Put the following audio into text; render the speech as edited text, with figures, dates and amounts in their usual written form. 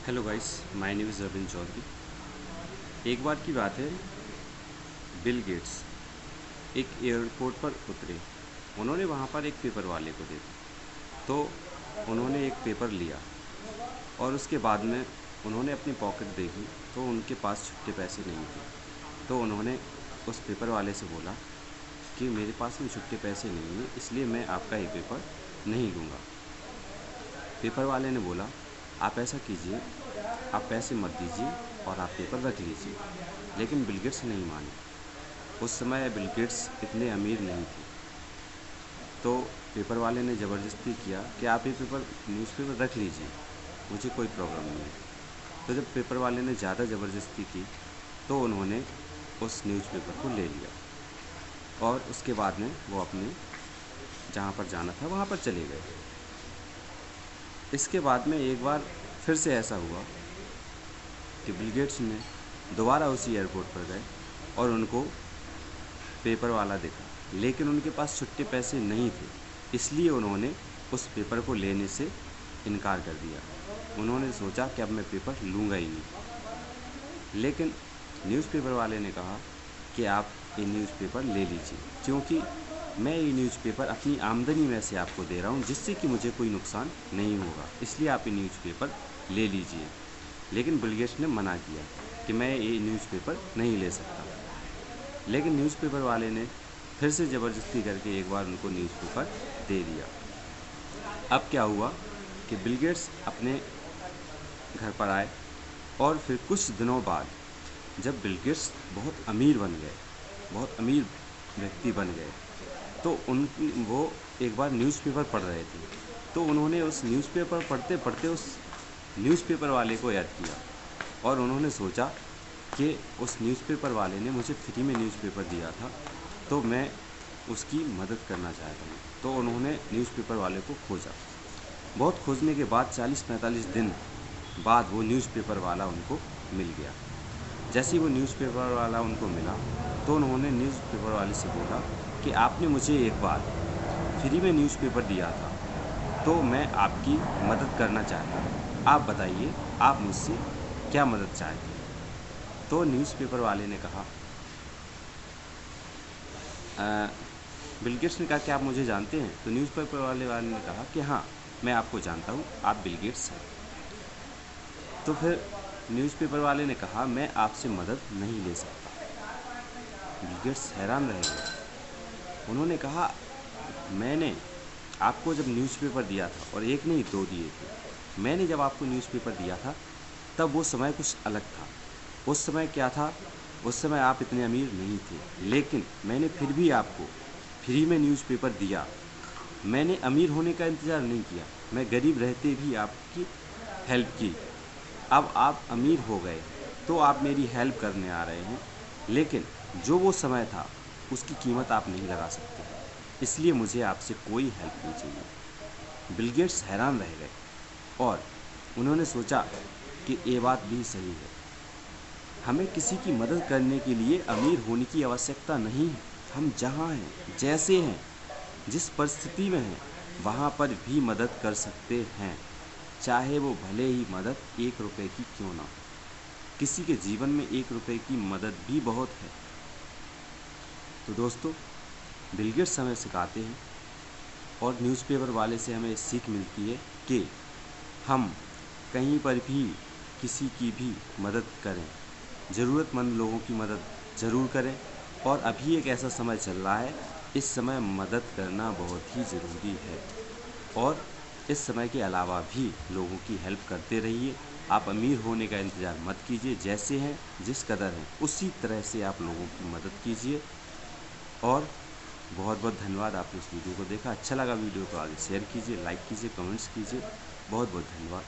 Hello guys, my name is Ravindra Chaudhary. एक बार की बात है, बिल गेट्स एक एयरपोर्ट पर उतरे। उन्होंने वहाँ पर एक पेपर वाले को देखा, तो उन्होंने एक पेपर लिया और उसके बाद में उन्होंने अपनी पॉकेट देखी तो उनके पास छुट्टे पैसे नहीं थे। तो उन्होंने उस पेपर वाले से बोला कि मेरे पास में छुट्टे पैसे नहीं हैं, इसलिए मैं आपका ये पेपर नहीं लूँगा। पेपर वाले ने बोला, आप ऐसा कीजिए, आप पैसे मत दीजिए और आप पेपर रख लीजिए। लेकिन बिल गेट्स नहीं माने। उस समय बिल गेट्स इतने अमीर नहीं थे, तो पेपर वाले ने ज़बरदस्ती किया कि आप ये न्यूज़पेपर रख लीजिए, मुझे कोई प्रॉब्लम नहीं है। तो जब पेपर वाले ने ज़्यादा ज़बरदस्ती की तो उन्होंने उस न्यूज़पेपर को ले लिया और उसके बाद में वो अपने जहाँ पर जाना था वहाँ पर चले गए। इसके बाद में एक बार फिर से ऐसा हुआ कि बिल गेट्स ने दोबारा उसी एयरपोर्ट पर गए और उनको पेपर वाला दिखा, लेकिन उनके पास छुट्टे पैसे नहीं थे, इसलिए उन्होंने उस पेपर को लेने से इनकार कर दिया। उन्होंने सोचा कि अब मैं पेपर लूँगा ही नहीं। लेकिन न्यूज़पेपर वाले ने कहा कि आप ये न्यूज़पेपर ले लीजिए, क्योंकि मैं ये न्यूज़पेपर अपनी आमदनी में से आपको दे रहा हूँ, जिससे कि मुझे कोई नुकसान नहीं होगा, इसलिए आप ये न्यूज़पेपर ले लीजिए। लेकिन बिल गेट्स ने मना किया कि मैं ये न्यूज़पेपर नहीं ले सकता। लेकिन न्यूज़पेपर वाले ने फिर से ज़बरदस्ती करके एक बार उनको न्यूज़पेपर दे दिया। अब क्या हुआ कि बिल गेट्स अपने घर पर आए और फिर कुछ दिनों बाद जब बिल गेट्स बहुत अमीर बन गए, बहुत अमीर व्यक्ति बन गए, तो वो एक बार न्यूज़पेपर पढ़ रहे थे। तो उन्होंने उस न्यूज़पेपर पढ़ते पढ़ते उस न्यूज़पेपर वाले को याद किया और उन्होंने सोचा कि उस न्यूज़पेपर वाले ने मुझे फ्री में न्यूज़पेपर दिया था, तो मैं उसकी मदद करना चाहता हूँ। तो उन्होंने न्यूज़पेपर वाले को खोजा। बहुत खोजने के बाद 40-45 दिन बाद वो न्यूज़पेपर वाला उनको मिल गया। जैसे ही वो न्यूज़पेपर वाला उनको मिला तो उन्होंने न्यूज़पेपर वाले से बोला कि आपने मुझे एक बार फ्री में न्यूज़पेपर दिया था, तो मैं आपकी मदद करना चाहता हूँ। आप बताइए, आप मुझसे क्या मदद चाहते हैं? तो न्यूज़पेपर वाले ने कहा, बिल गेट्स ने कहा कि आप मुझे जानते हैं? तो न्यूज़पेपर वाले ने कहा कि हाँ, मैं आपको जानता हूँ, आप बिल गेट्स हैं। तो फिर न्यूज़पेपर वाले ने कहा, मैं आपसे मदद नहीं ले सकता। बिल गेट्स हैरान रह गए। उन्होंने कहा, मैंने आपको जब न्यूज़पेपर दिया था, और एक नहीं 2 दिए थे, मैंने जब आपको न्यूज़पेपर दिया था तब वो समय कुछ अलग था। उस समय क्या था, उस समय आप इतने अमीर नहीं थे, लेकिन मैंने फिर भी आपको फ्री में न्यूज़पेपर दिया। मैंने अमीर होने का इंतज़ार नहीं किया, मैं गरीब रहते भी आपकी हेल्प की। अब आप अमीर हो गए तो आप मेरी हेल्प करने आ रहे हैं, लेकिन जो वो समय था उसकी कीमत आप नहीं लगा सकते, इसलिए मुझे आपसे कोई हेल्प नहीं चाहिए। बिल गेट्स हैरान रह गए और उन्होंने सोचा कि ये बात भी सही है, हमें किसी की मदद करने के लिए अमीर होने की आवश्यकता नहीं है। हम जहाँ हैं, जैसे हैं, जिस परिस्थिति में हैं, वहाँ पर भी मदद कर सकते हैं, चाहे वो भले ही मदद 1 रुपए की क्यों ना हो। किसी के जीवन में 1 रुपए की मदद भी बहुत है। तो दोस्तों, बिल गेट्स हमें सिखाते हैं और न्यूज़पेपर वाले से हमें सीख मिलती है कि हम कहीं पर भी किसी की भी मदद करें, ज़रूरतमंद लोगों की मदद ज़रूर करें। और अभी एक ऐसा समय चल रहा है, इस समय मदद करना बहुत ही ज़रूरी है, और इस समय के अलावा भी लोगों की हेल्प करते रहिए। आप अमीर होने का इंतज़ार मत कीजिए, जैसे हैं, जिस कदर हैं, उसी तरह से आप लोगों की मदद कीजिए। और बहुत बहुत धन्यवाद, आपने इस वीडियो को देखा। अच्छा लगा वीडियो तो आगे शेयर कीजिए, लाइक कीजिए, कमेंट्स कीजिए। बहुत बहुत धन्यवाद।